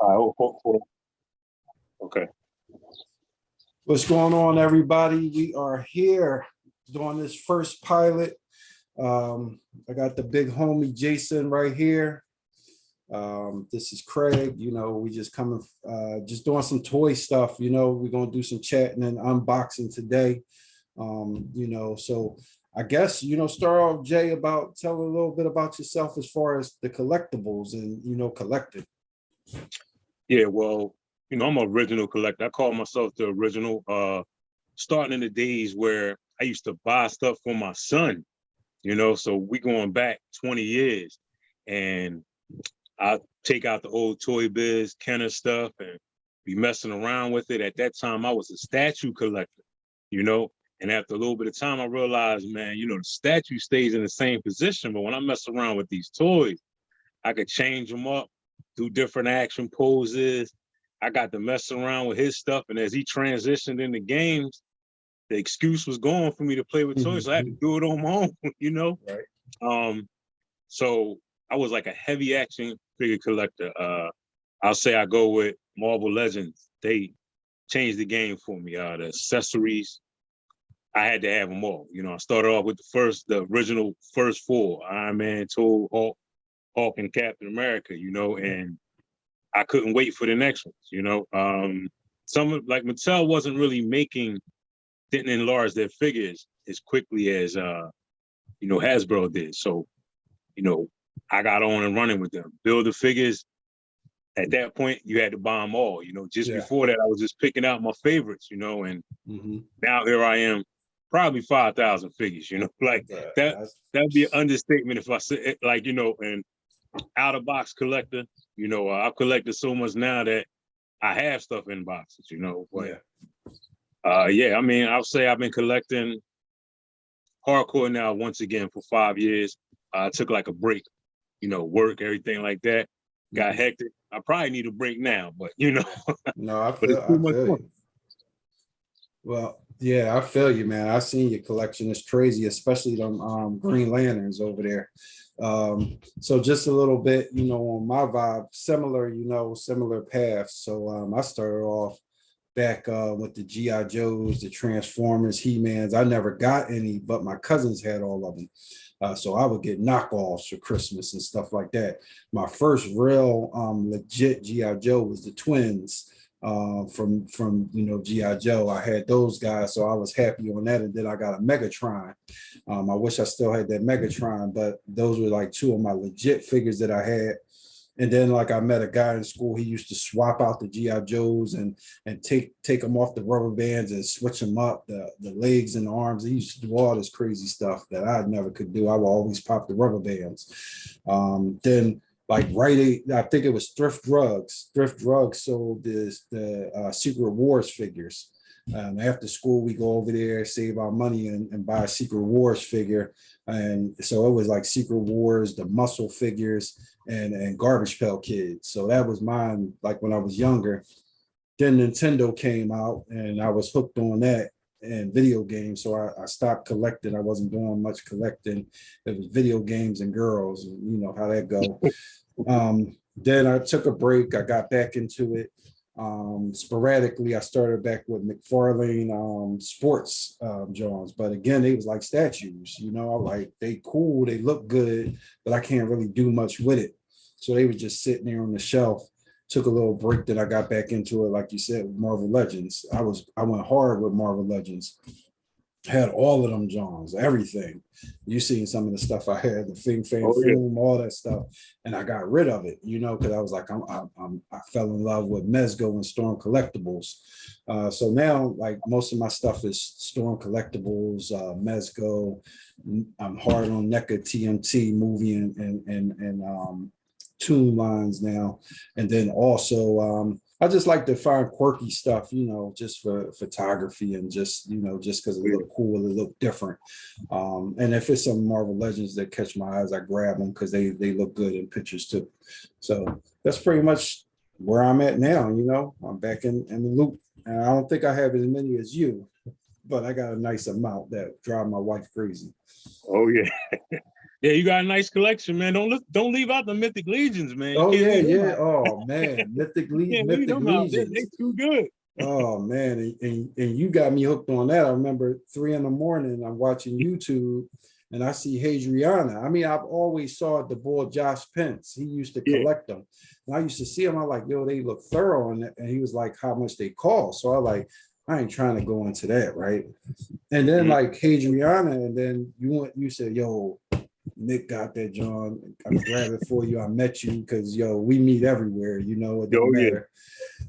Hold on. Okay. What's going on, everybody? We are here doing this first pilot. I got the big homie Jason right here. This is Craig. We just coming, just doing some toy stuff. We're gonna do some chatting and unboxing today. So I guess start off, Jay, about tell a little bit about yourself as far as the collectibles and collecting. Yeah, well, I'm an original collector. I call myself the original. Starting in the days where I used to buy stuff for my son, so we going back 20 years, and I take out the old Toy Biz Kenner stuff and be messing around with it. At that time, I was a statue collector, and after a little bit of time, I realized, man, the statue stays in the same position, but when I mess around with these toys, I could change them up, do different action poses. I got to mess around with his stuff, and as he transitioned into games, the excuse was gone for me to play with toys, so I had to do it on my own, Right. So I was like a heavy action figure collector. I'll say I go with Marvel Legends. They changed the game for me. The accessories, I had to have them all. I started off with the original first four: Iron Man, Thor, Hulk, and Captain America. And I couldn't wait for the next ones. Some like Mattel didn't enlarge their figures as quickly as Hasbro did. So, I got on and running with them. Build the figures. At that point, you had to buy them all. Before that, I was just picking out my favorites. And now here I am, probably 5,000 figures. Like that'd be an understatement if I said and out of box collector. I've collected so much now that I have stuff in boxes. But I mean, I'll say I've been collecting hardcore now once again for 5 years. I took like a break, work, everything like that. Got hectic. I probably need a break now, but No, I but it's too much feel fun. you. Well, yeah, I feel you, man. I seen your collection is crazy, especially them Green Lanterns over there. So just a little bit, on my vibe, similar paths. So I started off back with the G.I. Joes, the Transformers, He-Mans. I never got any, but my cousins had all of them. So I would get knockoffs for Christmas and stuff like that. My first real legit G.I. Joe was the twins from G.I. Joe. I had those guys, so I was happy on that. And then I got a Megatron. I wish I still had that Megatron, but those were like two of my legit figures that I had. And then like I met a guy in school, he used to swap out the G.I. Joes and take them off the rubber bands and switch them up, the legs and the arms. He used to do all this crazy stuff that I never could do. I would always pop the rubber bands. Then like I think it was Thrift Drugs. Thrift Drugs sold the Secret Wars figures. After school, we go over there, save our money, and buy a Secret Wars figure. And so it was like Secret Wars, the muscle figures, and Garbage Pail Kids. So that was mine, like when I was younger. Then Nintendo came out, and I was hooked on that and video games. So I stopped collecting. I wasn't doing much collecting. It was video games and girls, and you know how that go. Then I took a break. I got back into it. Sporadically, I started back with McFarlane sports Jones, but again, they was like statues, like they cool, they look good, but I can't really do much with it. So they were just sitting there on the shelf. Took a little break, that I got back into it, like you said, with Marvel Legends. I went hard with Marvel Legends. Had all of them Johns, everything. You seen some of the stuff I had, the Fing Fang Foom, all that stuff, and I got rid of it, because I was like, I fell in love with Mezco and Storm Collectibles. So now, like most of my stuff is Storm Collectibles, Mezco. I'm hard on NECA TMT movie and Toon lines now, and then also I just like to find quirky stuff, just for photography and just because it look cool, it look different. And if it's some Marvel Legends that catch my eyes, I grab them because they look good in pictures too. So that's pretty much where I'm at now. I'm back in the loop, and I don't think I have as many as you, but I got a nice amount that drive my wife crazy. Oh yeah. Yeah, you got a nice collection, man. Don't leave out the Mythic Legions, man. You Oh can't yeah, leave them yeah. out. Oh man, You can't leave Mythic them out. They Legions. too good. Oh man, and you got me hooked on that. I remember 3 a.m. I'm watching YouTube and I see Hadriana. I mean, I've always saw the boy Josh Pence. He used to Yeah. collect them. And I used to see them. I'm like, yo, they look thorough. And he was like, how much they cost. So I like, I ain't trying to go into that, right? And then Mhm. like Hadriana, and then you said, yo, Nick got that, John. I grabbed it for you. I met you because yo, we meet everywhere, it don't Oh yeah, matter.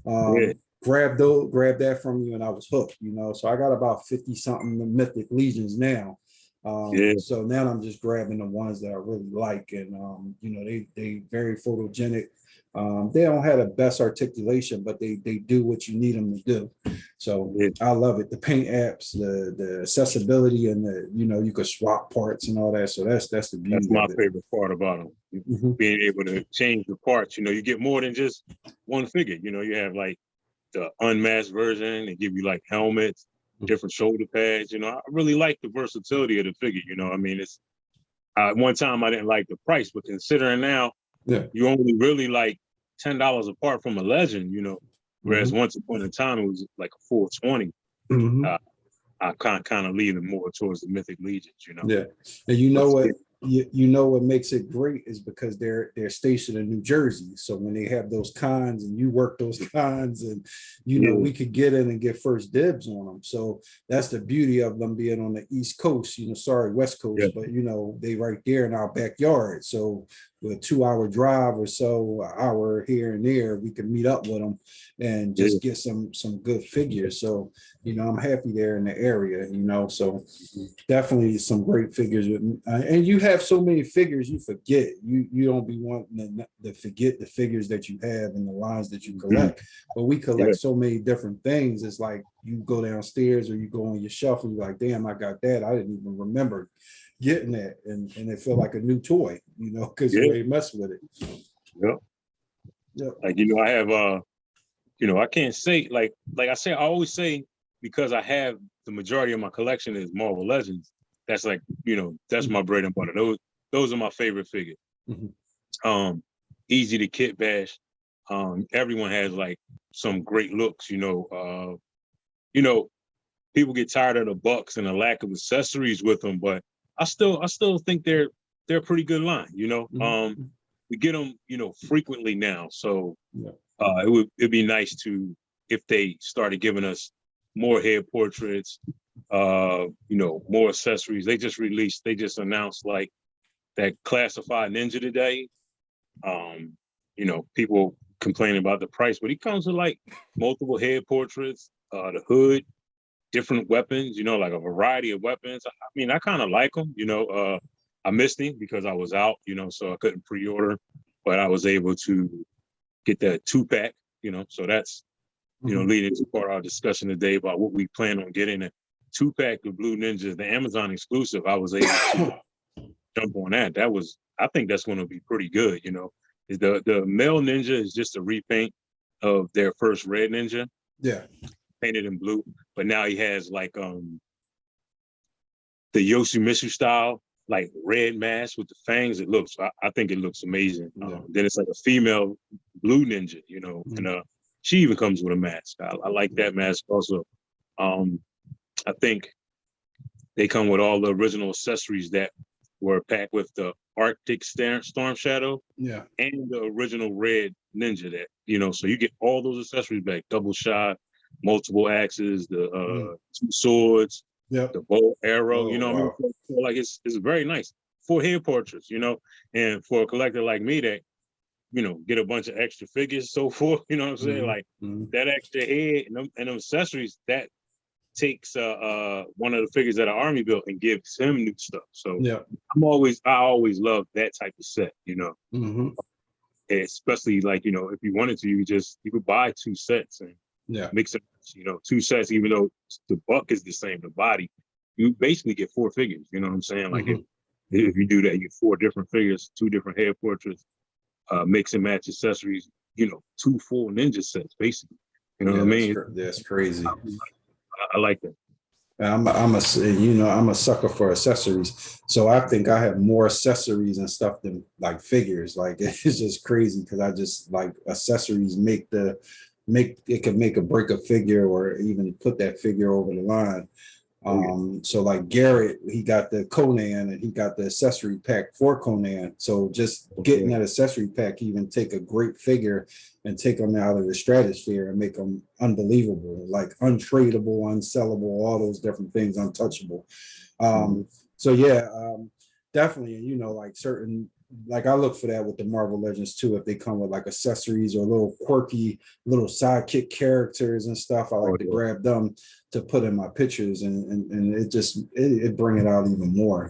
yeah. Grab that from you, and I was hooked. So I got about 50 something Mythic Legions now. Yeah. So now I'm just grabbing the ones that I really like, and they very photogenic. They don't have the best articulation, but they do what you need them to do. So Yeah. I love it. The paint apps, the accessibility, and you could swap parts and all that. So that's the That's beauty my of it. favorite part about them. Mhm. Being able to change the parts. You get more than just one figure. You have like the unmasked version. They give you like helmets, different shoulder pads. I really like the versatility of the figure. I mean, it's one time I didn't like the price, but considering now Yeah. you only really like $10 apart from a legend. Whereas Mhm. once upon a time it was like a 420. Mhm. Uh, I kind of leaning more towards the Mythic Legions. Yeah, and you But know what? You know what makes it great is because they're stationed in New Jersey. So when they have those cons and you work those cons, and yeah, we could get in and get first dibs on them. So that's the beauty of them being on the East Coast. Sorry, West yeah, Coast, but they right there in our backyard. So with a 2 hour drive or so, an hour here and there, we can meet up with them and yeah. just get some good figures. So I'm happy they're in the area. So definitely some great figures and you have so many figures you forget. You don't be wanting to forget the figures that you have and the lines that you collect, but we Yeah. collect so many different things. It's like you go downstairs or you go on your shelf and you're like, damn, I got that, I didn't even remember getting that, and it felt like a new toy, because you Yeah. ain't mess with it. Yeah. Yep. Like, I have I can't say like I say, I always say, because I have the majority of my collection is Marvel Legends. That's like, that's my bread and butter. Those are my favorite figures. Mhm. Easy to kit bash. Everyone has like some great looks, people get tired of the bucks and the lack of accessories with them, but I still think they're a pretty good line, Mhm. we get them, frequently now. So Yeah. it'd be nice if they started giving us more head portraits, more accessories. They just announced like that classified ninja today. People complaining about the price, but he comes with like multiple head portraits, the hood, different weapons, like a variety of weapons. I mean, I kind of like them, I missed him because I was out, so I couldn't pre-order, but I was able to get that 2-pack, so that's, Mhm. leading to part of our discussion today about what we plan on getting. A 2-pack of Blue Ninjas, the Amazon exclusive. I was able to jump on that. I think that's going to be pretty good. Is the male ninja is just a repaint of their first red ninja, Yeah. painted in blue, but now he has like the Yoshimitsu style, like red mask with the fangs. I think it looks amazing. Yeah. Then it's like a female blue ninja, and she even comes with a mask. I like that mask also. I think they come with all the original accessories that were packed with the Arctic Storm Shadow Yeah. and the original red ninja that, so you get all those accessories back, double shot, multiple axes, the 2 swords, Yep. the bow, arrow, Oh, what I wow. mean? So, like it's very nice for head portraits, and for a collector like me that, get a bunch of extra figures, so forth, you know what I'm saying? Mhm. Like Mhm. that extra head and them accessories, that takes one of the figures that our army built and gives him new stuff. So Yeah. I always love that type of set, Mhm. especially like, if you wanted to, you could buy 2 sets and Yeah. mix it, 2 sets, even though the buck is the same, the body, you basically get 4 figures, you know what I'm saying? Like Mhm. if you do that, you get 4 different figures, 2 different head portraits, mix and match accessories, 2 full ninja sets, basically. You know what I Yeah, mean? that's crazy. I like that. I'm a sucker for accessories. So I think I have more accessories and stuff than like figures. Like it's just crazy because I just like accessories make it could make or break a figure or even put that figure over the line. Oh yeah. So like Garrett, he got the Conan and he got the accessory pack for Conan. So just getting Okay. that accessory pack, even take a great figure and take them out of the stratosphere and make them unbelievable, like untradeable, unsellable, all those different things, untouchable. Mhm. So yeah, definitely, like certain, like I look for that with the Marvel Legends too. If they come with like accessories or little quirky little sidekick characters and stuff, I Oh like to yeah. grab them to put in my pictures, and it bring it out even more.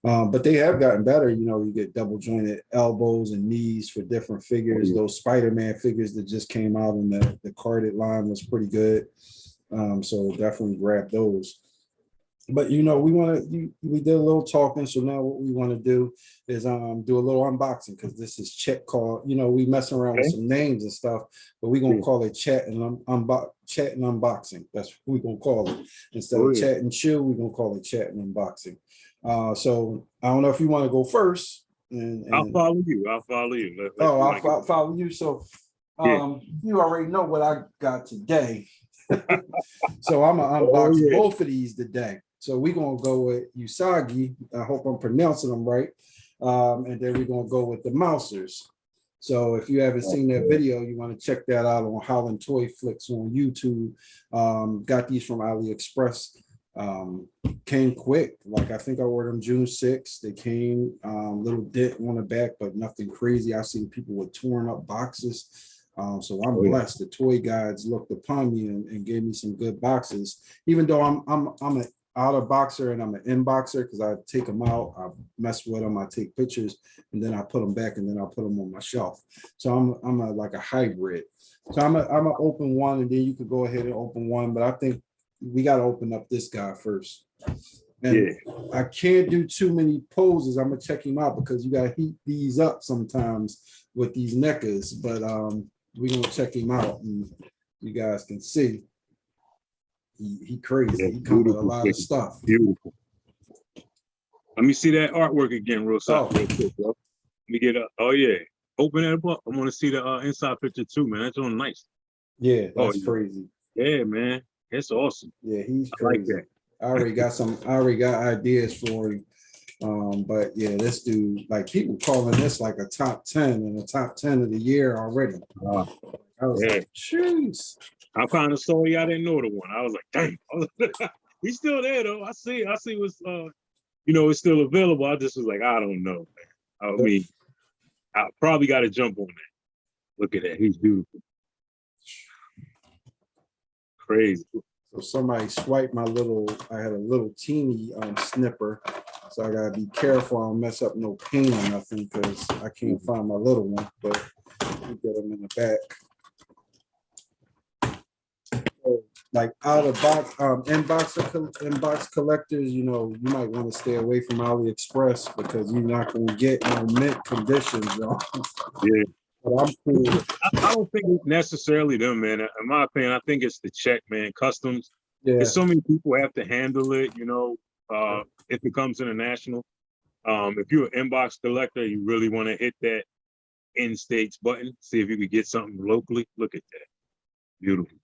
But they have gotten better. You get double jointed elbows and knees for different Oh figures. yeah. Those Spider-Man figures that just came out in the carded line was pretty good. So definitely grab those. But we did a little talking, so now what we want to do is do a little unboxing because this is chat call. We messing around with Okay. some names and stuff, but we're gonna Yeah. call it chat and unboxing. That's what we're gonna call it. Instead Oh of yeah. chat and chill, we're gonna call it chat and unboxing. So I don't know if you want to go first I'll and follow you. I'll follow you. Let oh, you want to I'll get follow you. So yeah. you already know what I got today. So I'm gonna Oh unbox yeah. both of these today. So we're gonna go with Usagi. I hope I'm pronouncing them right. And then we're gonna go with the Mousers. So if you haven't seen that Okay. video, you want to check that out on Holland Toy Flicks on YouTube. Got these from AliExpress. Came quick. Like I think I ordered them June 6th. They came little dent on the back, but nothing crazy. I've seen people with torn up boxes. So I'm Oh yeah. blessed. The toy guides looked upon me and gave me some good boxes. Even though I'm an outer boxer and I'm an in boxer because I take them out, I mess with them, I take pictures, and then I put them back and then I put them on my shelf. So I'm like a hybrid. So I'm a open one, and then you could go ahead and open one, but I think we got to open up this guy first. Yeah. And I can't do too many poses. I'm gonna check him out because you gotta heat these up sometimes with these neckers. But we're gonna check him out, and you guys can see he Yeah. crazy. He come with a Beautiful lot of figure. stuff. Beautiful. Let me see that artwork again, Oh, real quick, bro. Let me get a. Oh yeah. Open that up. I want to see the inside picture too, man. That's on nice. yeah, Oh that's crazy. yeah, man. It's awesome. Yeah, he's I like crazy. that. I already got ideas for him. But yeah, this dude, like people calling this like a top 10 and a top 10 of the year already. Uh, I was yeah. like, jeez. I'm kind of sorry I didn't know the one. I was like, dang. He's still there though. I see what's it's still available. I just was like, I don't know, man. I mean, I probably got to jump on that. Look at that. He's beautiful. Crazy. So somebody swiped I had a little teeny snipper. So I gotta be careful I don't mess up no paint or nothing because I can't find my little one, but we get them in the back. So, like out of box, inbox collectors, you might want to stay away from AliExpress because you're not gonna get no mint conditions, yo. Yeah. But I'm cool. I don't think it's necessarily them, man. In my opinion, I think it's the check, man. Customs. Yeah. It's so many people have to handle it, if it comes international. If you're an inbox collector, you really want to hit that in states button, see if you could get something locally. Look at that. Beautiful.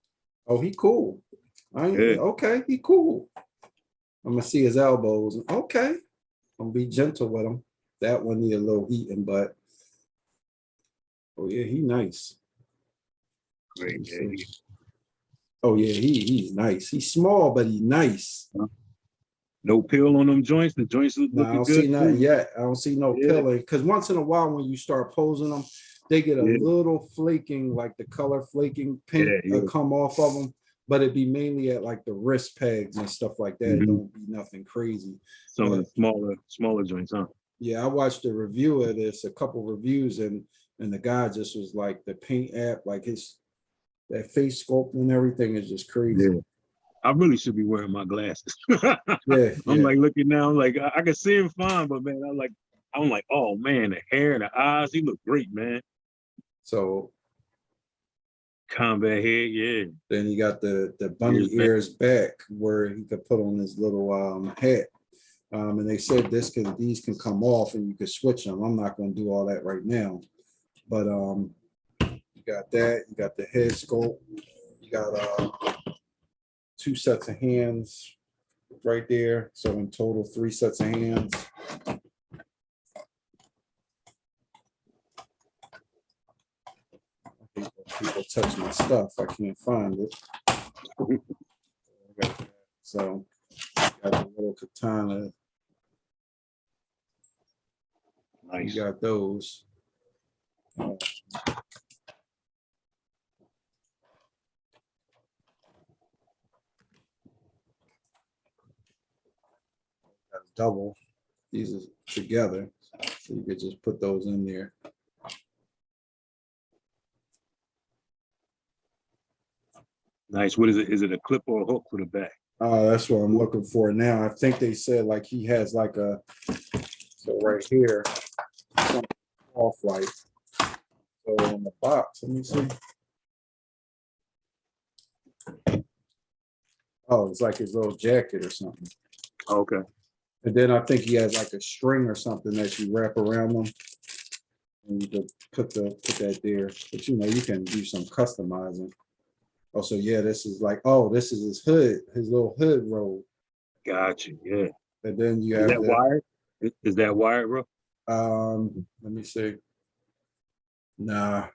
Oh, he cool. Yeah. Okay, he cool. I'm gonna see his elbows. Okay, I'm gonna be gentle with him. That one need a little heating, but oh yeah, he nice. Great. Yeah. Oh yeah, he's nice. He's small, but he's nice. No pill on them joints. The joints No, I looking don't good see nothing too. yet. I don't see no Yeah. pilling. Because once in a while, when you start posing them, they get a Yeah. little flaking, like the color flaking paint Yeah. Yeah. come off of them. But it'd be mainly at like the wrist pegs and stuff like that. It Mm-hmm. don't be nothing crazy. Some of But the smaller joints, huh? yeah, I watched a review of this, a couple reviews, and the guy just was like the paint app, like that face sculpt and everything is just crazy. Yeah. I really should be wearing my glasses. Yeah, I'm yeah. like looking now, I'm like I can see him fine, but man, I'm like, oh man, the hair, the eyes, he look great, man. So Combat head, yeah. Then you got the bunny Ears back. ears back where he could put on his little hat. And they said these can come off and you can switch them. I'm not going to do all that right now, but you got that. You got the head sculpt. You got 2 sets of hands right there. So in total, 3 sets of hands. People touch my stuff. I can't find it. So got the little katana. Nice. You got those. Double. These are together. So you could just put those in there. Nice. What is it? Is it a clip or a hook for the back? That's what I'm looking for now. I think they said like he has like a, so right here, off light. So on the box, let me see. Oh, it's like his little jacket or something. Okay. And then I think he has like a string or something that you wrap around them. And you could put that there. But you know, you can do some customizing. Oh, so yeah, this is like, oh, this is his hood, his little hood robe. Gotcha. Yeah. And then you Is have that wired? Is that wired, bro? let me see. Nah,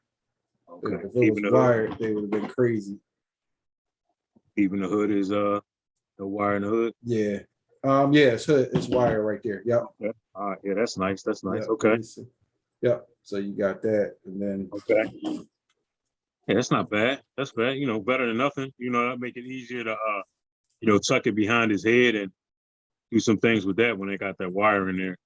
Okay. if it was wired, they would have been crazy. Even the hood is the wire in the hood. Yeah. Yeah, it's wire right there. Yep. Okay. All right. Yeah, that's nice. That's nice. Yep. Okay. Yep. So you got that, and then Okay. Yeah, that's not bad. That's bad. You know, better than nothing. You know, that make it easier to you know, tuck it behind his head and do some things with that when they got that wire in there.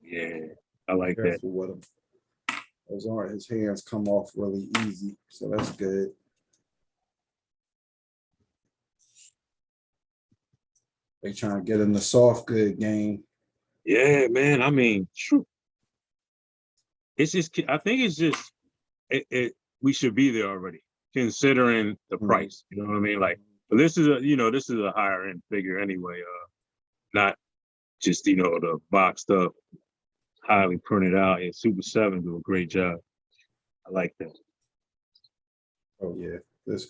Yeah, I like that. careful with him. Those aren't his hands come off really easy, so that's good. They trying to get in the soft good game. Yeah, man. I mean, it's just. I think it's just. We should be there already, considering the price. You know what I mean? Like, but this is a higher end figure anyway. Not just the boxed up, highly printed out. And Super 7 do a great job. I like that. Oh yeah, this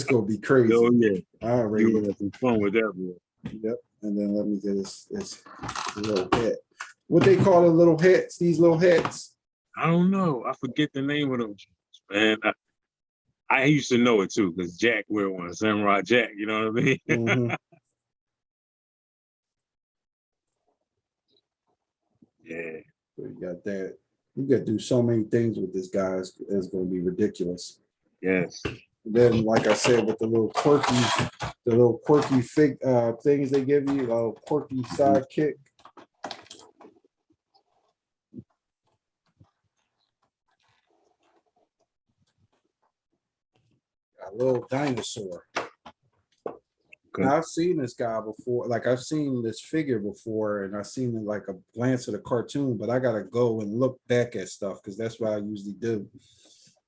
gonna be crazy. Oh yeah, I already you have some fun with that, boy. Yep. And then let me get this little hat. What they call the little hats? These little hats? I don't know. I forget the name of them, man. I used to know it too because Jack wear one, Samurai Jack. You know what I mean? Mhm. Yeah. So you got that. You got to do so many things with this guy. It's going to be ridiculous. Yes. Then, like I said, with the little quirky things they give you, a little quirky sidekick. A little dinosaur. Okay. Now, I've seen this guy before, like I've seen this figure before, and I've seen it like a glance at a cartoon, but I gotta go and look back at stuff because that's what I usually do.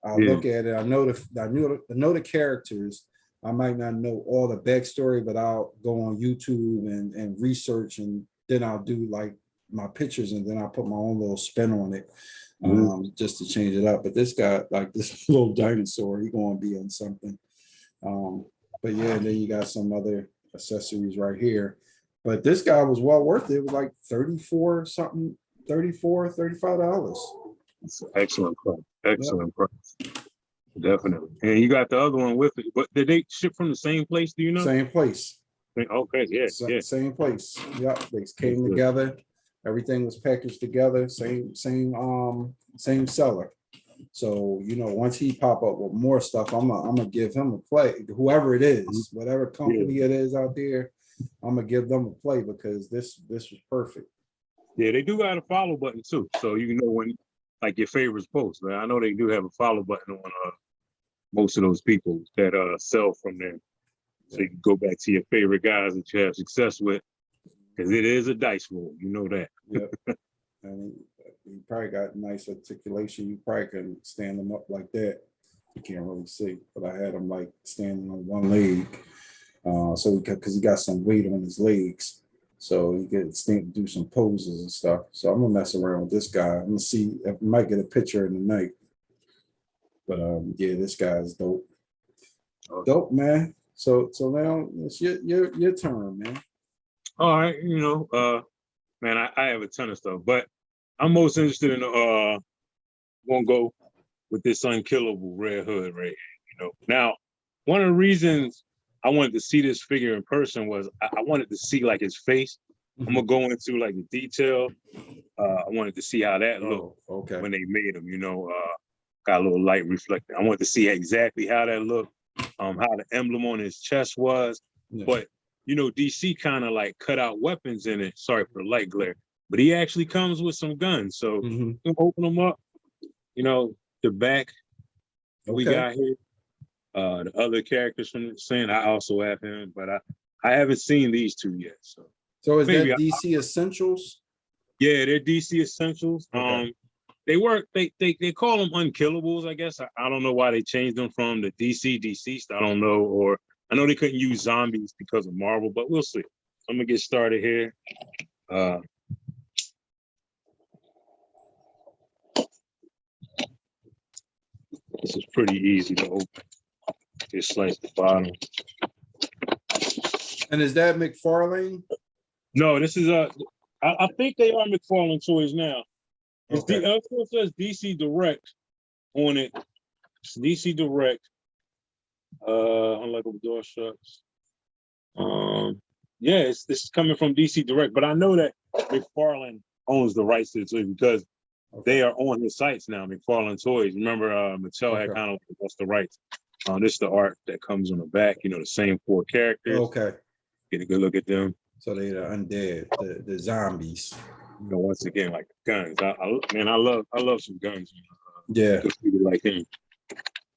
I look at it, I know the characters. I might not know all the backstory, but I'll go on YouTube and research, and then I'll do like my pictures, and then I'll put my own little spin on it, just to change it up. But this guy, like this little dinosaur, he gonna be on something. But yeah, then you got some other accessories right here. But this guy was well worth it. It was like $34, $35. It's an excellent price. Excellent price. Definitely. And you got the other one with it. But did they ship from the same place? Do you know? Same place. Okay, yeah. Same place. Yep. They came together. Everything was packaged together. Same seller. So, once he pop up with more stuff, I'm gonna give him a play. Whoever it is, whatever company it is out there, I'm gonna give them a play because this was perfect. Yeah, they do got a follow button too, so you know when like your favorites post. Man, I know they do have a follow button on most of those people that sell from there, so you can go back to your favorite guys that you have success with. because it is a dice roll. You know that. Yep. And he probably got nice articulation. You probably can stand him up like that. You can't really see, but I had him like standing on one leg. So because he got some weight on his legs, so he could stand, do some poses and stuff. So I'm gonna mess around with this guy. I'm gonna see if I might get a picture in the night. But yeah, this guy is dope. Dope, man. So now it's your turn, man. All right, man, I have a ton of stuff, but I'm most interested in won't go with this unkillable Red Hood right here. Now, one of the reasons I wanted to see this figure in person was I wanted to see like his face. I'm gonna go into like the detail. I wanted to see how that looked when they made him. Got a little light reflecting. I wanted to see exactly how that looked, how the emblem on his chest was. Yeah. But DC kind of like cut out weapons in it. Sorry for the light glare, but he actually comes with some guns. So open them up. The back we got here. The other characters from the scene, I also have him, but I haven't seen these two yet. So is that DC Essentials? Yeah, they're DC Essentials. Okay. They call them unkillables, I guess. I don't know why they changed them from the deceased. I don't know, or I know they couldn't use zombies because of Marvel, but we'll see. I'm gonna get started here. This is pretty easy to open. Just slice the bottom. And is that McFarlane? No, this is I think they are McFarlane toys now. It still says DC Direct on it. It's DC Direct. Unlike door shuts. Yeah, it's coming from DC Direct, but I know that McFarlane owns the rights to the toys because they are on his sites now. McFarlane Toys. Remember, Mattel had kind of lost the rights. This is the art that comes on the back. The same 4 characters. Okay. Get a good look at them. So they're the undead, the zombies. Once again, like guns. I love some guns. Yeah. Like him.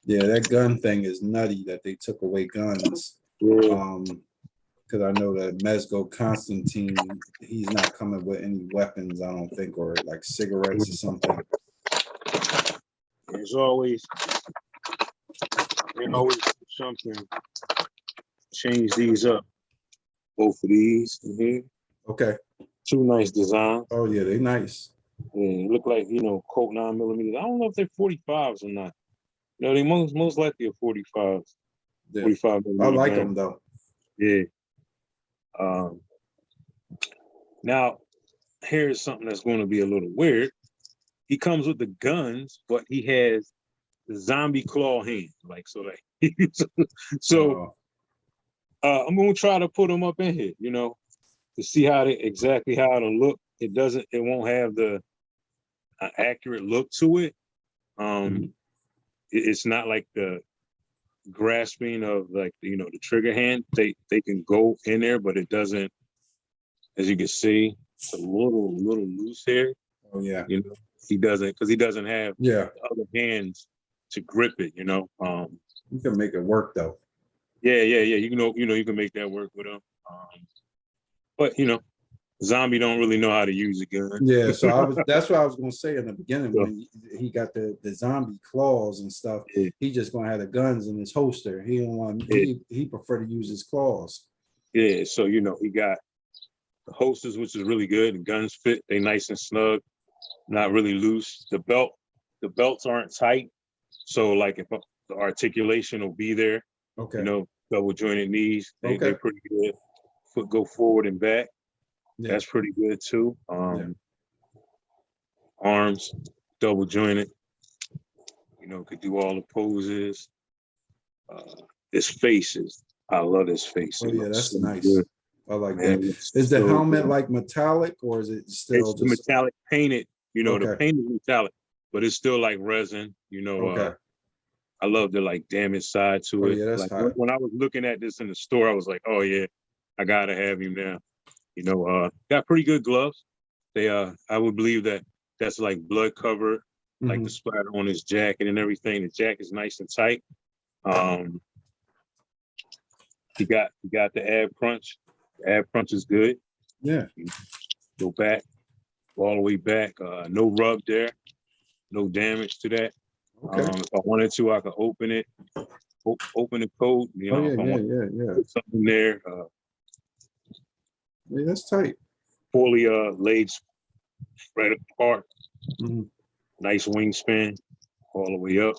Yeah, that gun thing is nutty that they took away guns. Yeah. Because I know that Mezco Constantine, he's not coming with any weapons, I don't think, or like cigarettes or something. There's always something. Change these up. Both of these in here. Okay. 2 nice designs. Oh yeah, they nice. Yeah, look like Colt 9mm. I don't know if they're 45s or not. They most likely are 45s. Yeah. 45. I like them though. Yeah. Now, here's something that's going to be a little weird. He comes with the guns, but he has the zombie claw hands, I'm going to try to put them up in here, to see exactly how it'll look. It won't have the accurate look to it. It's not like the grasping of the trigger hand. They can go in there, but it doesn't, as you can see, it's a little loose here. Oh yeah. He doesn't have the other hands to grip it, You can make it work though. Yeah. You can make that work with him. But zombie don't really know how to use a gun. Yeah, so that's what I was gonna say in the beginning when he got the zombie claws and stuff. Yeah. He just gonna have the guns in his holster. He don't want. Yeah. He prefer to use his claws. Yeah, so he got the holsters, which is really good. The guns fit; they nice and snug, not really loose. The belts aren't tight, so like if the articulation will be there. Okay. Double jointed knees. They're pretty good. Foot go forward and back. Yeah. That's pretty good too. Arms, double jointed. Could do all the poses. His faces, I love his face. Oh yeah, that's so nice. Good. I like that. Is the helmet like metallic or is it still just metallic painted? The paint is metallic, but it's still like resin. Okay. I love the like damaged side to it. Yeah, that's hot. When I was looking at this in the store, I was like, oh yeah, I gotta have him now. Got pretty good gloves. They I would believe that's like blood covered, like the splatter on his jacket and everything. The jacket is nice and tight. He got the ab crunch. The ab crunch is good. Yeah. Go back, all the way back. No rub there, no damage to that. Okay. If I wanted to, I could open it, open the coat. You Oh know, yeah, if I yeah, want yeah, yeah. to put something there, Yeah, that's tight. fully laid spread apart. Mhm. Nice wingspan all the way up.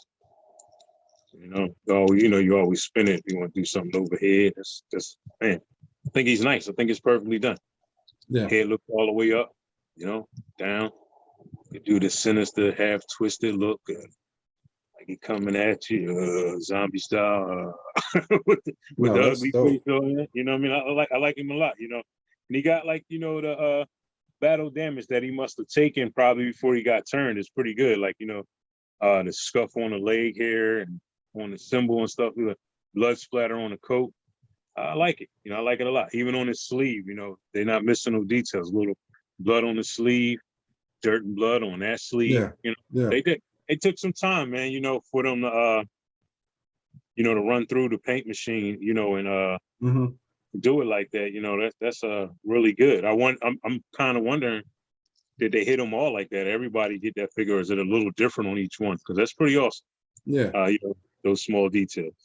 You always spin it. You want to do something overhead. That's man. I think he's nice. I think it's perfectly done. Yeah. Head look all the way up, down. You do the sinister, half twisted look, like he coming at you, zombie style, with No, the that's ugly face dope. on it. You know what I mean? I like him a lot. And he got like the battle damage that he must have taken probably before he got turned is pretty good. Like the scuff on the leg here and on the symbol and stuff, the blood splatter on the coat. I like it. I like it a lot. Even on his sleeve, they're not missing no details. Little blood on the sleeve, dirt and blood on that sleeve. Yeah. Yeah. They did. It took some time, man. For them to run through the paint machine, and Hmm. do it like that. That's really good. I'm kind of wondering, did they hit them all like that? Everybody get that figure, or is it a little different on each one? Because that's pretty awesome. Yeah. Those small details.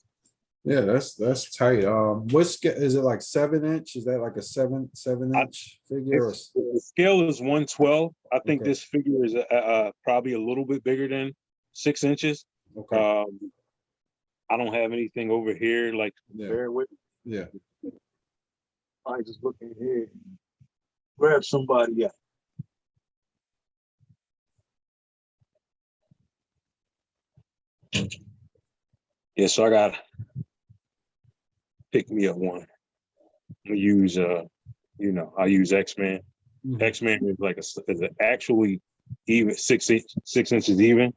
Yeah, that's tight. Is it like 7 inch? Is that like a seven-inch figure? The scale is 112. I think Okay. this figure is probably a little bit bigger than 6 inches. Okay. I don't have anything over here. Like, Yeah. bear with me. Yeah. I just look in here, grab somebody up. Yeah, so I got pick me up one. I use I use X-Men. Mhm. X-Men is actually even 6 inches even.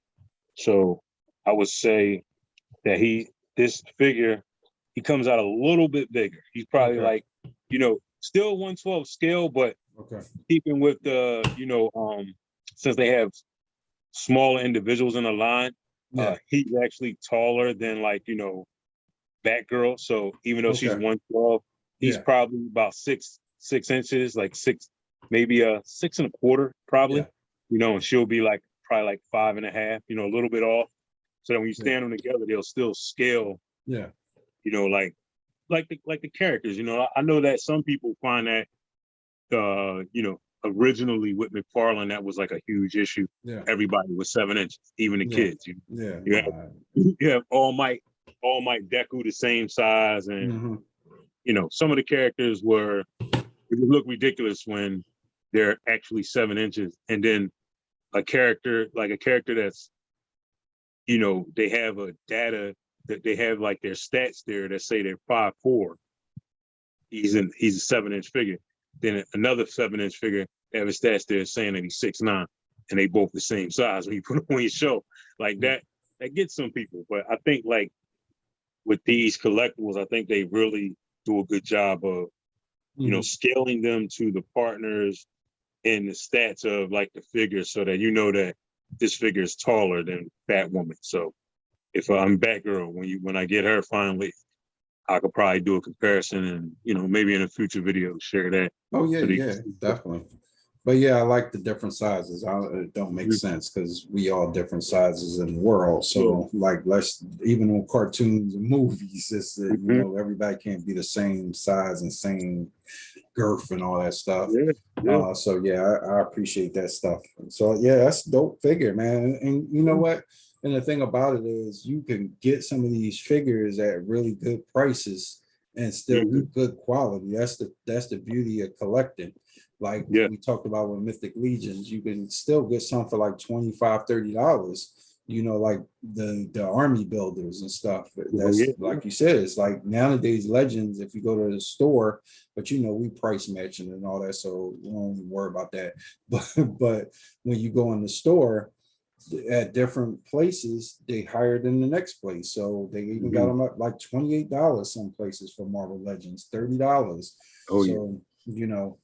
So I would say that this figure, he comes out a little bit bigger. He's probably Okay. like, still 112 scale, but Okay. keeping with the, since they have smaller individuals in the line, Yeah. he's actually taller than like, Batgirl. So even though she's Okay. 112, he's Yeah. probably about 6 inches, like maybe 6 1/4, probably. Yeah. And she'll be like probably like 5 1/2, a little bit off. So that when you Yeah. stand them together, they'll still scale, Yeah. like the characters. I know that some people find that originally with McFarlane, that was like a huge issue. Yeah. Everybody was 7 inches, even the Yeah. kids. Yeah. You have All Might Deku the same size, and Mhm. some of the characters it would look ridiculous when they're actually 7 inches, and then a character that's they have a data that they have like their stats there that say they're 5'4". He's a 7-inch figure. Then another 7-inch figure, they have his stats there saying that he's 6'9", and they both the same size. When you put them on your show like that gets some people. But I think like with these collectibles, I think they really do a good job of Mhm. scaling them to the partners and the stats of like the figure, so that that this figure is taller than Batwoman. So if I'm Batgirl, when I get her finally, I could probably do a comparison, and maybe in a future video share that. Oh yeah, So yeah, definitely. But yeah, I like the different sizes. It don't make Mhm. sense because we all different sizes in the world. So like, let's even on cartoons and movies, it's everybody can't be the same size and same girth and all that stuff. Yeah. So yeah, I appreciate that stuff. So yeah, that's dope figure, man. And you know what? And the thing about it is, you can get some of these figures at really good prices and still Mhm. get good quality. That's the beauty of collecting. Like Yeah. we talked about with Mythic Legions, you can still get some for like $25-$30. Like the army builders and stuff. That's Yeah. like you said, it's like nowadays legends. If you go to the store, but we price matching and all that, so we don't even worry about that. But when you go in the store at different places, they higher than the next place. So they even got them up like $28 some places for Marvel Legends, $30. Oh yeah. So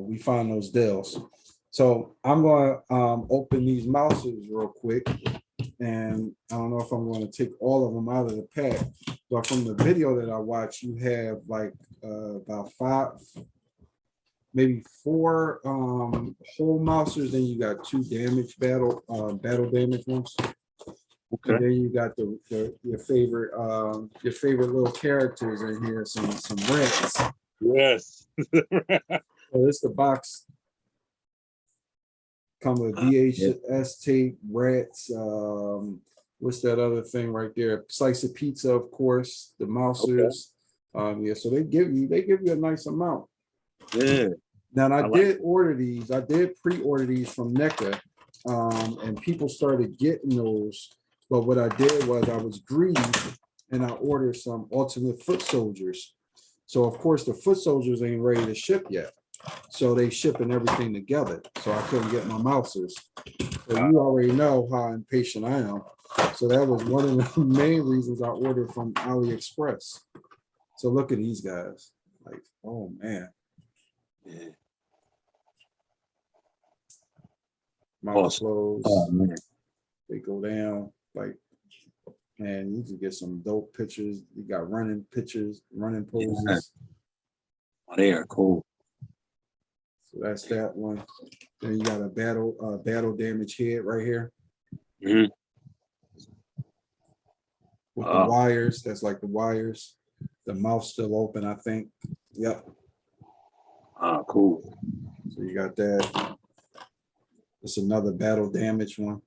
we find those deals. So I'm going to open these mouses real quick, and I don't know if I'm going to take all of them out of the pack, but from the video that I watched, you have like about maybe 4 whole mousers, then you got 2 battle damage ones. Okay. And then you got your favorite little characters in here, some rats. Yes. So this the box. Come with VHS tape, rats, what's that other thing right there? Slice of pizza, of course, the mousers. Yeah, so they give you a nice amount. Yeah. Now, and I like did order these, I did pre-order these from NECA, and people started getting those. But what I did was I was greedy and I ordered some alternate foot soldiers. So of course, the foot soldiers ain't ready to ship yet. So they shipping everything together. So I couldn't get my mousers. So you already know how impatient I am. So that was one of the main reasons I ordered from AliExpress. So look at these guys. Like, oh man. Yeah. Mouth closed. Oh man. They go down. Like, man, you can get some dope pictures. You got running pictures, running poses. Yeah. Oh, they are cool. So that's that one. Then you got a battle damage head right here. Mhm. With the wires. That's like the wires. The mouth still open, I think. Yep. Ah, cool. So you got that. It's another battle damage one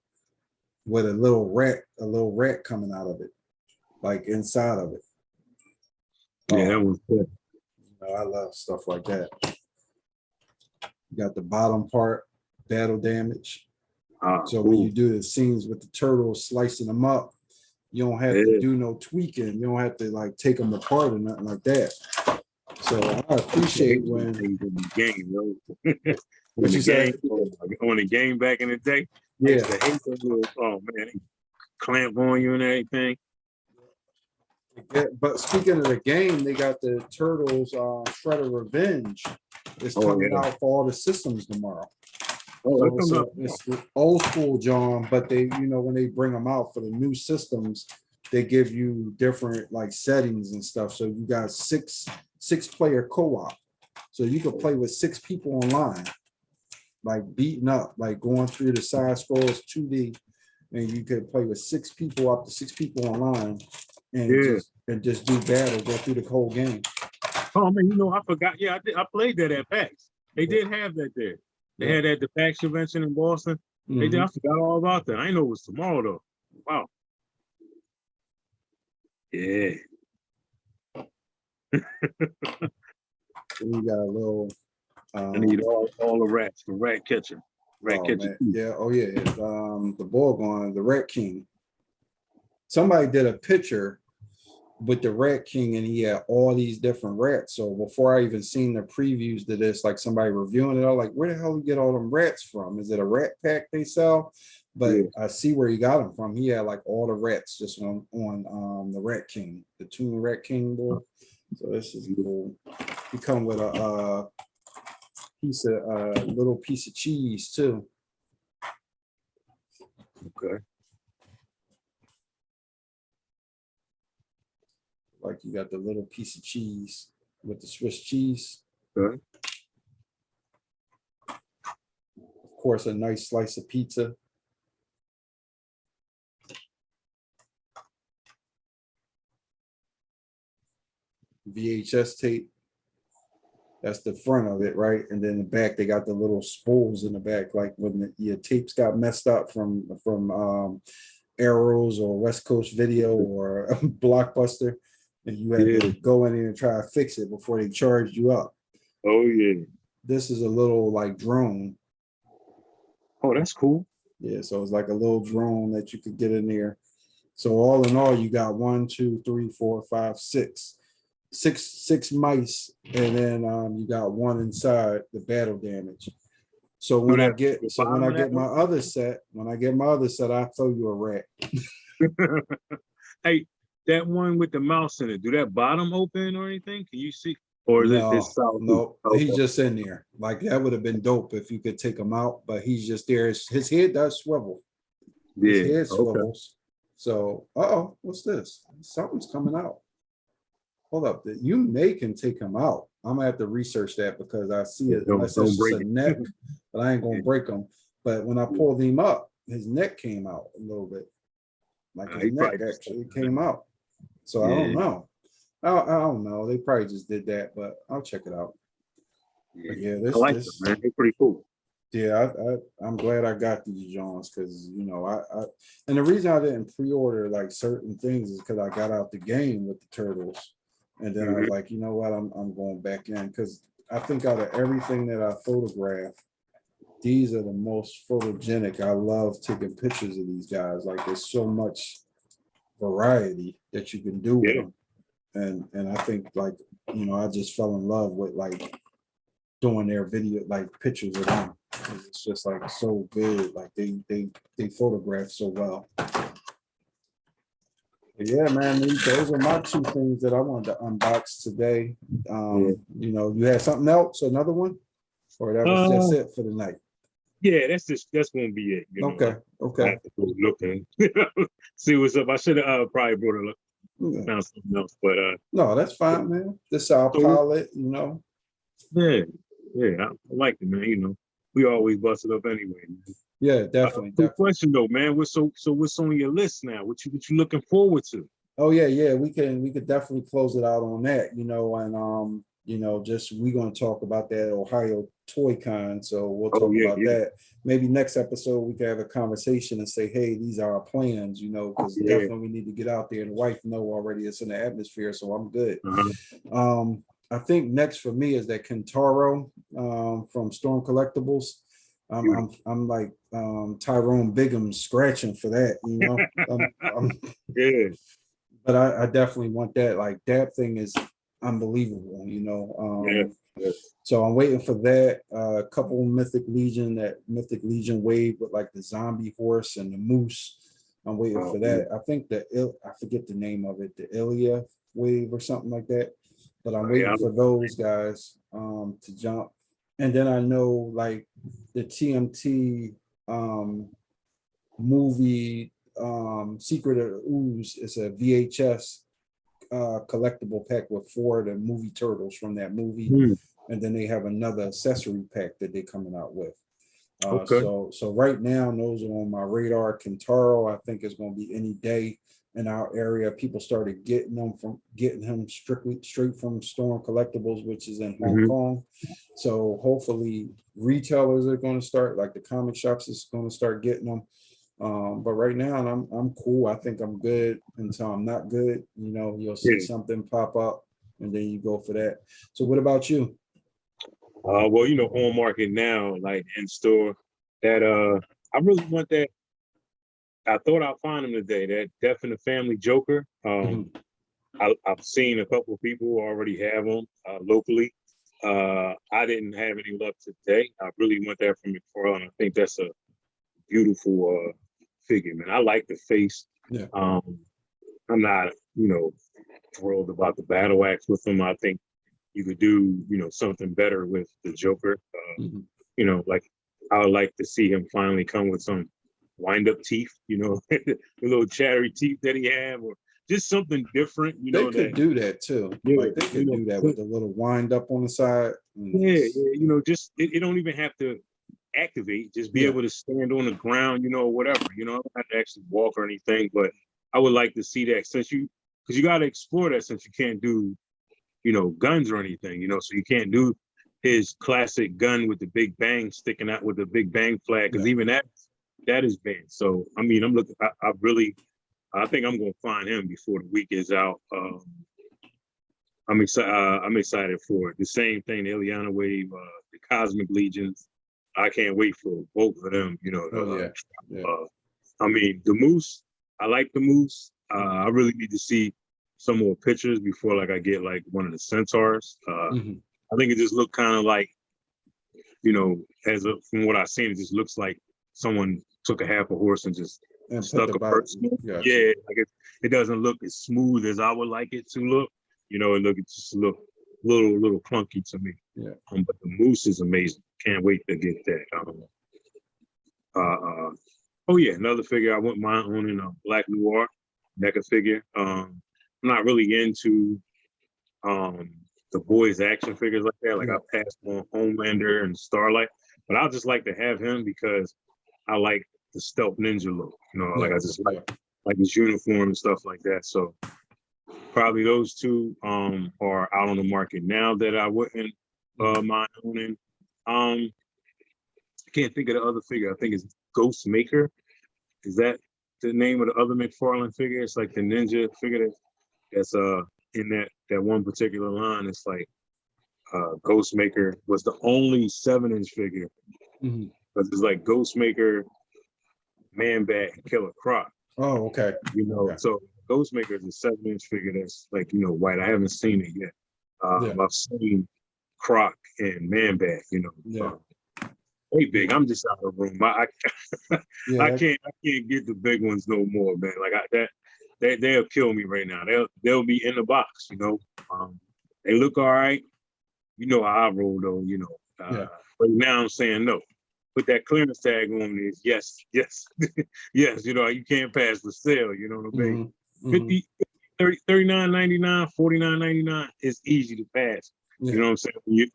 with a little rat coming out of it, like inside of it. Yeah, that was good. I love stuff like that. You got the bottom part, battle damage. So when you do the scenes with the turtles, slicing them up, you don't have to do no tweaking. You don't have to like take them apart or nothing like that. So I appreciate when the game, yo. What you say? On the game back in the day, Yeah. Oh man, they clamp on you and everything. But speaking of the game, they got the Turtles Shredder Revenge. It's coming out for all the systems tomorrow. So it's the old school John, but they, when they bring them out for the new systems, they give you different like settings and stuff. So you got six player co-op. So you can play with 6 people online, like beating up, like going through the side scrolls 2D, and you could play with 6 people, up to 6 people online, and just do battle, go through the whole game. Oh man, I forgot. Yeah, I played that at PAX. They did have that there. They had that at the PAX convention in Boston. They did. I forgot all about that. I didn't know it was tomorrow though. Wow. Yeah. We got a little. I need all the rats, the rat catcher. Yeah. Oh yeah. The Borgone, the Rat King. Somebody did a picture with the Rat King, and he had all these different rats. So before I even seen the previews to this, like somebody reviewing it, I was like, where the hell you get all them rats from? Is it a rat pack they sell? But I see where he got them from. He had like all the rats just on the Rat King, the Toon Rat King board. So this is cool. He come with a little piece of cheese too. Okay. Like you got the little piece of cheese with the Swiss cheese. Okay. Of course, a nice slice of pizza. VHS tape. That's the front of it, right? And then the back, they got the little spools in the back, like when your tapes got messed up from Arrows or West Coast Video or Blockbuster, and you had to go in there and try to fix it before they charged you up. Oh yeah. This is a little like drone. Oh, that's cool. Yeah, so it's like a little drone that you could get in there. So all in all, you got 1, 2, 3, 4, 5, 6. Six mice, and then you got one inside the battle damage. So when I get my other set, I throw you a rat. Hey, that one with the mouse in it, do that bottom open or anything? Can you see? Or is it solid? No, he's just in there. Like that would have been dope if you could take him out, but he's just there. His head does swivel. His head swivels. So, what's this? Something's coming out. hold up, you may can take him out. I'm gonna have to research that because I see it unless Don't it's just break a it. neck, but I ain't gonna break him. But when I pulled him up, his neck came out a little bit. Like his He neck probably actually came out. So I don't Yeah. know. I don't know. They probably just did that, but I'll check it out. But yeah, I like them, man. They're pretty cool. yeah, I'm glad I got these Johns because I and the reason I didn't pre-order like certain things is because I got out the game with the turtles, and then I was like, you know what, I'm going back in because I think out of everything that I photograph, these are the most photogenic. I love taking pictures of these guys. Like there's so much variety that you can do with them, and I think like I just fell in love with like doing their video, like pictures of them. It's just like so good. Like they photograph so well. But yeah, man, those are my two things that I wanted to unbox today. You had something else, another one, or that was just it for the night. Yeah, that's gonna be it. Okay, I okay. have to go looking, see what's up. I should have probably brought it up, found something else, but no, that's fine, man. This is our pilot, Yeah, I like it, man. We always bust it up anyway. Man. Yeah, definitely. Good question though, man. What's on your list now? What you looking forward to? Oh yeah. We could definitely close it out on that, and just we're gonna talk about that Ohio Toy Con. So we'll talk about that. Maybe next episode we can have a conversation and say, hey, these are our plans, because definitely we need to get out there. And the wife know already it's in the atmosphere, so I'm good. I think next for me is that Kentaro from Storm Collectibles. I'm like Tyrone Biggum scratching for that, Yeah. But I definitely want that. Like that thing is unbelievable, So I'm waiting for that. A couple Mythic Legion wave with like the zombie horse and the moose. I'm waiting for that. I think I forget the name of it, the Ilya wave or something like that. But I'm waiting for those guys to jump. And then I know like the TMT movie Secret of the Ooze is a VHS collectible pack with 4 of the movie turtles from that movie. And then they have another accessory pack that they're coming out with. So right now those are on my radar. Kentaro I think is going to be any day in our area. People started getting him straight from Storm Collectibles, which is in Hong Kong. So hopefully retailers are going to start, like the comic shops is going to start getting them. But right now I'm cool. I think I'm good until I'm not good. You'll see something pop up and then you go for that. So what about you? Well, on market now, like in store, that I really want that. I thought I'd find him today. That Death in the Family Joker. I've seen a couple of people already have them locally. I didn't have any luck today. I really want that from McFarlane. I think that's a beautiful figure, man. I like the face. Yeah. I'm not, thrilled about the battle axe with him. I think you could do, something better with the Joker. Like I would like to see him finally come with some wind-up teeth, the little chattery teeth that he have, or just something different. They could do that too. Yeah, like they could do that with the little wind up on the side. Yeah, just it don't even have to activate. Just be able to stand on the ground, whatever. I don't have to actually walk or anything, but I would like to see that because you got to explore that since you can't do, guns or anything, so you can't do his classic gun with the big bang sticking out with the big bang flag because even that is banned. So I mean, I'm looking. I think I'm gonna find him before the week is out. I'm excited for it. The same thing, the Ileana wave, the Cosmic Legions. I can't wait for both of them. I mean, the Moose. I like the Moose. I really need to see some more pictures before I get one of the Centaurs. I think it just looked kind of like, from what I've seen, it just looks like someone took a half a horse and just stuck a person. Yeah, it doesn't look as smooth as I would like it to look. It just look little clunky to me. Yeah. But the Moose is amazing. Can't wait to get that. Another figure I wouldn't mind owning, a Black Noir NECA figure. I'm not really into the boys action figures like that. Like Yeah. I passed on Homelander and Starlight, but I just like to have him because I like the stealth ninja look. You know, like I just like his uniform and stuff like that. So probably those two are out on the market now that I wouldn't mind owning. I can't think of the other figure. I think it's Ghost Maker. Is that the name of the other McFarlane figure? It's like the ninja figure that's in that one particular line. It's like Ghost Maker was the only 7-inch figure. Mhm. Because it's like Ghost Maker, Man Bat, and Killer Croc. Oh, okay. You know, Okay. so Ghost Maker is a 7-inch figure that's like, you know, white. I haven't seen it yet. Yeah. I've seen Croc and Man Bat, you know. Yeah. They big. I'm just out of the room. Yeah. I can't get the big ones no more, man. Like they'll kill me right now. They'll be in the box, you know. They look all right. You know how I roll though, you know. Yeah. But now I'm saying no. Put that clearance tag on is yes, yes, yes. You know, you can't pass the sale, you know what I mean? Mhm. 50, 30, 39.99, 49.99 is easy to pass. Yeah. You know what I'm saying?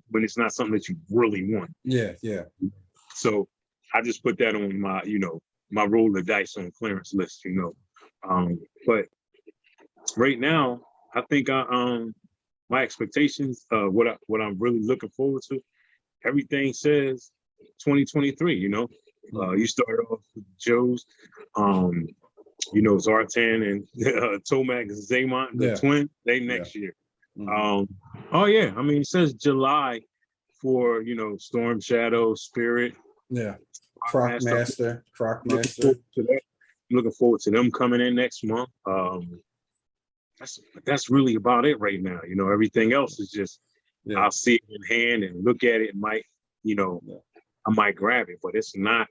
When it's not something that you really want. Yeah. Yeah. So I just put that on my, you know, my roll of dice on clearance list, you know. But right now, I think my expectations, what I'm really looking forward to, everything says 2023, you know. You started off with Joe's, you know, Zartan and Tomac Zaymont, the twin, they next year. Oh yeah, I mean, it says July for, you know, Storm Shadow, Spirit. Yeah. Croc Master. Looking forward to them coming in next month. That's really about it right now. You know, everything else is just I'll see it in hand and look at it and might, you know, I might grab it, but it's not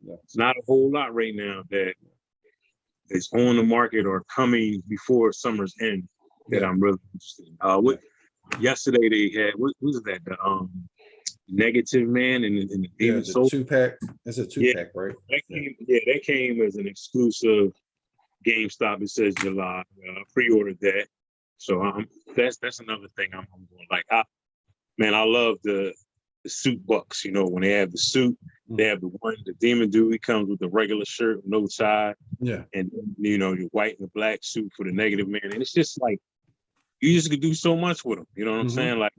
a whole lot right now that is on the market or coming before summer's end that I'm really interested in. Yesterday they had what was that? The Negative Man and the Demon Soul. 2-pack. It's a 2-pack, right? That came as an exclusive GameStop. It says July. I pre-ordered that, so that's another thing I'm going like. I love the suit bucks. You know, when they have the suit, they have the Demon Dude. He comes with the regular shirt, no tie. Yeah, and you know, your white and the black suit for the Negative Man, and it's just like you just could do so much with them. You know what I'm saying? Like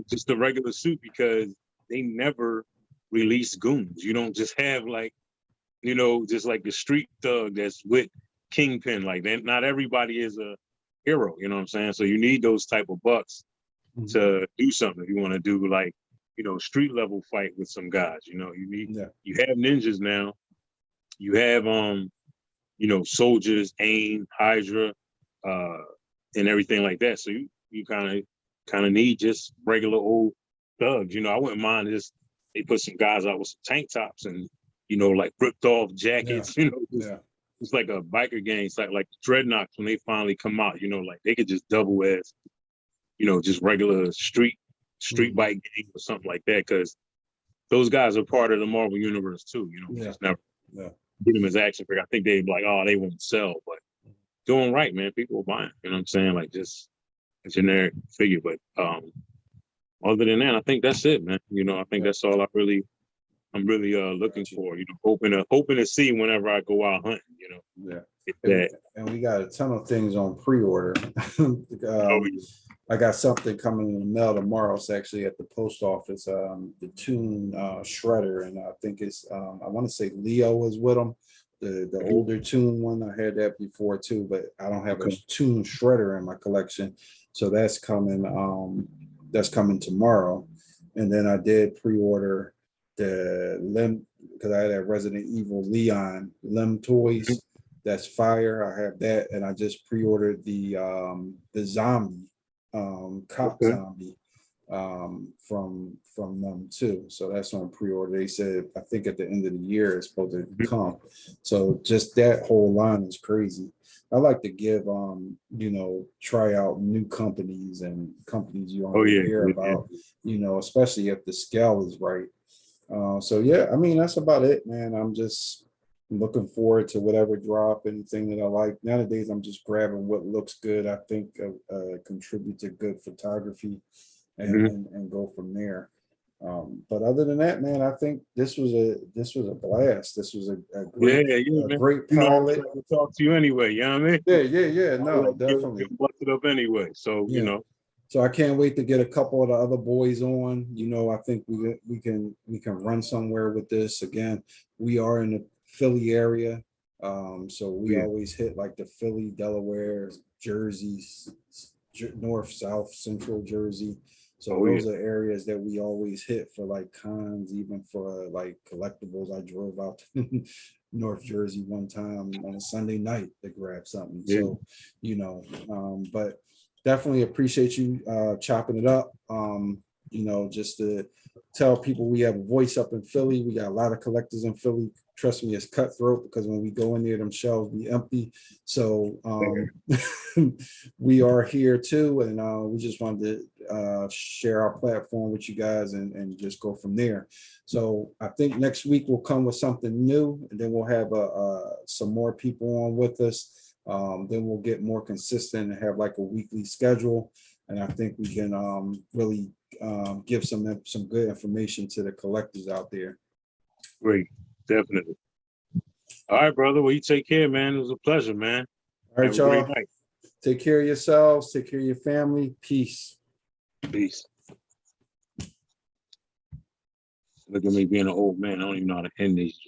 just the regular suit because they never release goons. You don't just have like, you know, just like the street thug that's with Kingpin. Like not everybody is a hero. You know what I'm saying? So you need those type of bucks to do something if you want to do like, you know, street level fight with some guys. You know, you have ninjas now. You have you know, soldiers, AIM, Hydra, and everything like that. So you kind of need just regular old thugs. You know, I wouldn't mind just they put some guys out with some tank tops and, you know, like ripped off jackets. You know, it's like a biker gang. It's like Dreadnoughts when they finally come out. You know, like they could just double as, you know, just regular street bike gang or something like that. Because those guys are part of the Marvel universe too. You know, just never get them as action figure. I think they'd be like, oh, they won't sell, but doing right, man. People are buying. You know what I'm saying? Like just a generic figure. But other than that, I think that's it, man. You know, I think that's all I'm really looking for. You know, hoping to see whenever I go out hunting. You know, and we got a ton of things on pre-order. I got something coming in the mail tomorrow. It's actually at the post office. The Toon Shredder, and I think it's I want to say Leo is with them. The older Toon one. I had that before too, but I don't have a Toon Shredder in my collection, so that's coming. That's coming tomorrow, and then I did pre-order the Lim because I had that Resident Evil Leon Lim toys. That's fire. I have that, and I just pre-ordered the zombie cop zombie from them too. So that's on pre-order. They said I think at the end of the year it's supposed to come. So just that whole line is crazy. I like to give you know, try out new companies and companies you don't hear about, you know, especially if the scale is right. So yeah, I mean that's about it, man. I'm just, I'm looking forward to whatever drop, anything that I like. Nowadays, I'm just grabbing what looks good. I think contribute to good photography, Mhm. and go from there. But other than that, man, I think this was a blast. This was a Yeah, great yeah, man. great You know, I was pilot. trying to talk to you anyway. You know what I mean? Yeah, yeah, yeah. I was No, like, definitely. get busted up anyway. So, you Yeah. know, So I can't wait to get a couple of the other boys on. I think we can run somewhere with this. Again, we are in the Philly area. So we yeah, always hit like the Philly, Delaware, Jersey, North, South, Central Jersey. So oh yeah, those are areas that we always hit for like cons, even for like collectibles. I drove out to North Jersey one time on a Sunday night to grab something. yeah, So, but definitely appreciate you chopping it up. Just to tell people we have a voice up in Philly. We got a lot of collectors in Philly. Trust me, it's cutthroat because when we go in there, them shelves be empty. So we are here too, and we just wanted to share our platform with you guys and just go from there. So I think next week we'll come with something new, and then we'll have some more people on with us. Then we'll get more consistent and have like a weekly schedule. And I think we can really give some good information to the collectors out there. great, definitely. All right, brother. Well, you take care, man. It was a pleasure, man. All Have right, a great y'all. night. Take care of yourselves. Take care of your family. Peace. Peace. Look at me being an old man. I don't even know how to end these.